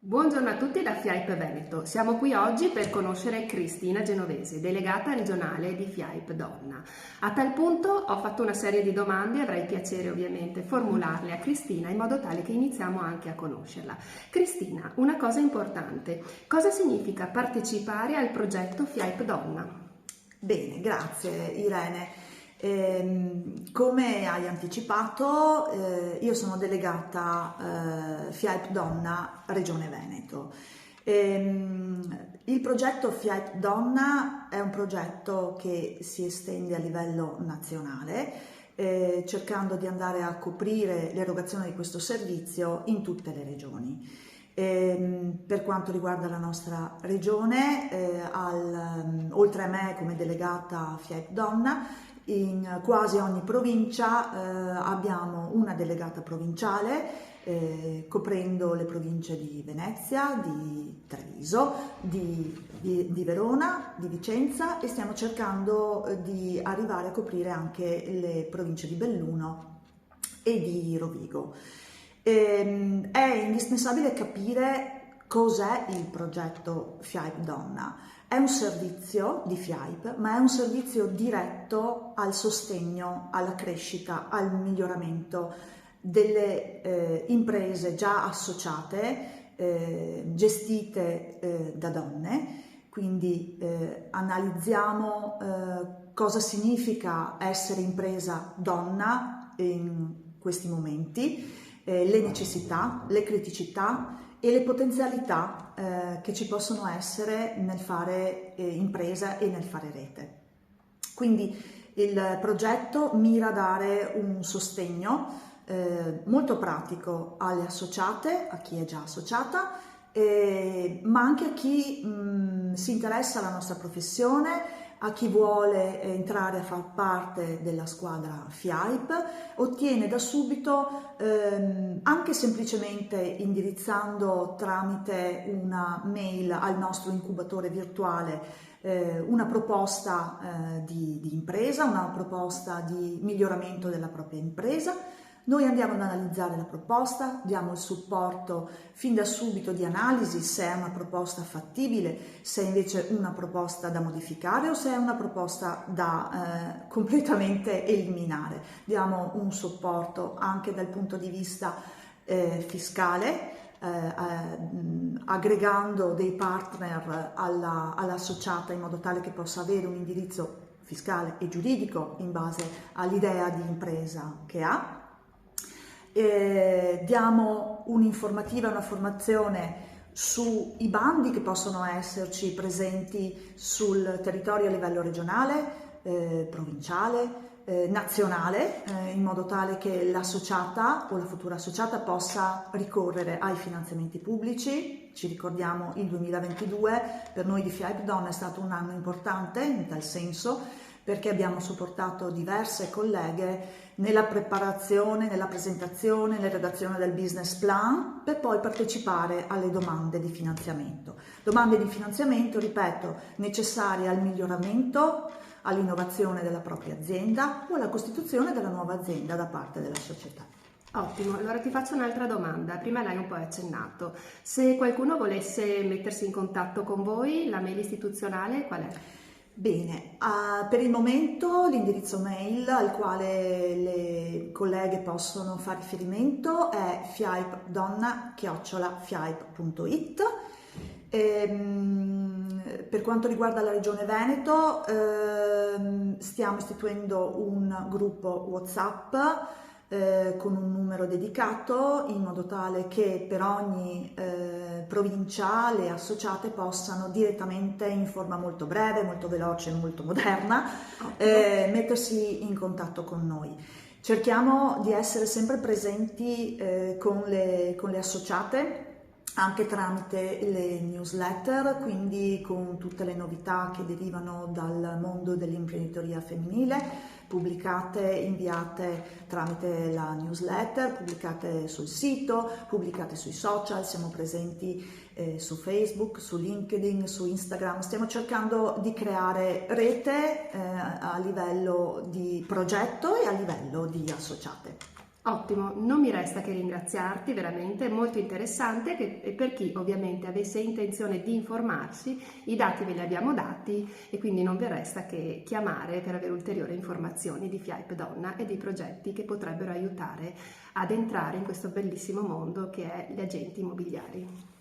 Buongiorno a tutti da FIAIP Veneto. Siamo qui oggi per conoscere Cristina Genovesi, delegata regionale di FIAIP Donna. A tal punto ho fatto una serie di domande e avrei piacere ovviamente formularle a Cristina in modo tale che iniziamo anche a conoscerla. Cristina, una cosa importante, cosa significa partecipare al progetto FIAIP Donna? Bene, grazie Irene. Come hai anticipato, io sono delegata FIAIP Donna Regione Veneto. Il progetto FIAIP Donna è un progetto che si estende a livello nazionale, cercando di andare a coprire l'erogazione di questo servizio in tutte le regioni. Per quanto riguarda la nostra regione, oltre a me come delegata FIAIP Donna, in quasi ogni provincia abbiamo una delegata provinciale coprendo le province di Venezia, di Treviso, di Verona, di Vicenza, e stiamo cercando di arrivare a coprire anche le province di Belluno e di Rovigo. È indispensabile capire cos'è il progetto FIAIP Donna. È un servizio di FIAIP, ma è un servizio diretto al sostegno, alla crescita, al miglioramento delle imprese già associate, gestite da donne. Quindi analizziamo cosa significa essere impresa donna in questi momenti, le necessità, le criticità e le potenzialità che ci possono essere nel fare impresa e nel fare rete. Quindi il progetto mira a dare un sostegno molto pratico alle associate, a chi è già associata, ma anche a chi si interessa alla nostra professione, a chi vuole entrare a far parte della squadra FIAIP. Ottiene da subito, anche semplicemente indirizzando tramite una mail al nostro incubatore virtuale, una proposta di impresa, una proposta di miglioramento della propria impresa. Noi andiamo ad analizzare la proposta, diamo il supporto fin da subito di analisi se è una proposta fattibile, se è invece una proposta da modificare o se è una proposta da completamente eliminare. Diamo un supporto anche dal punto di vista fiscale, aggregando dei partner all'associata in modo tale che possa avere un indirizzo fiscale e giuridico in base all'idea di impresa che ha. Diamo un'informativa, una formazione sui bandi che possono esserci presenti sul territorio a livello regionale, provinciale, nazionale, in modo tale che l'associata o la futura associata possa ricorrere ai finanziamenti pubblici. Ci ricordiamo il 2022 per noi di FIAIP Donna è stato un anno importante in tal senso, perché abbiamo supportato diverse colleghe nella preparazione, nella presentazione, nella redazione del business plan, per poi partecipare alle domande di finanziamento. Domande di finanziamento, ripeto, necessarie al miglioramento, all'innovazione della propria azienda o alla costituzione della nuova azienda da parte della società. Ottimo, allora ti faccio un'altra domanda. Prima l'hai un po' accennato. Se qualcuno volesse mettersi in contatto con voi, la mail istituzionale qual è? Bene, per il momento l'indirizzo mail al quale le colleghe possono fare riferimento è fiaipdonna@fiaip.it. Per quanto riguarda la Regione Veneto, stiamo istituendo un gruppo WhatsApp con un numero dedicato, in modo tale che per ogni provincia le associate possano direttamente, in forma molto breve, molto veloce, molto moderna, mettersi in contatto con noi. Cerchiamo di essere sempre presenti con le associate, anche tramite le newsletter, quindi con tutte le novità che derivano dal mondo dell'imprenditoria femminile, pubblicate, inviate tramite la newsletter, pubblicate sul sito, pubblicate sui social. Siamo presenti su Facebook, su LinkedIn, su Instagram. Stiamo cercando di creare rete a livello di progetto e a livello di associate. Ottimo, non mi resta che ringraziarti, veramente molto interessante, e per chi ovviamente avesse intenzione di informarsi, i dati ve li abbiamo dati e quindi non vi resta che chiamare per avere ulteriori informazioni di FIAIP Donna e di progetti che potrebbero aiutare ad entrare in questo bellissimo mondo che è gli agenti immobiliari.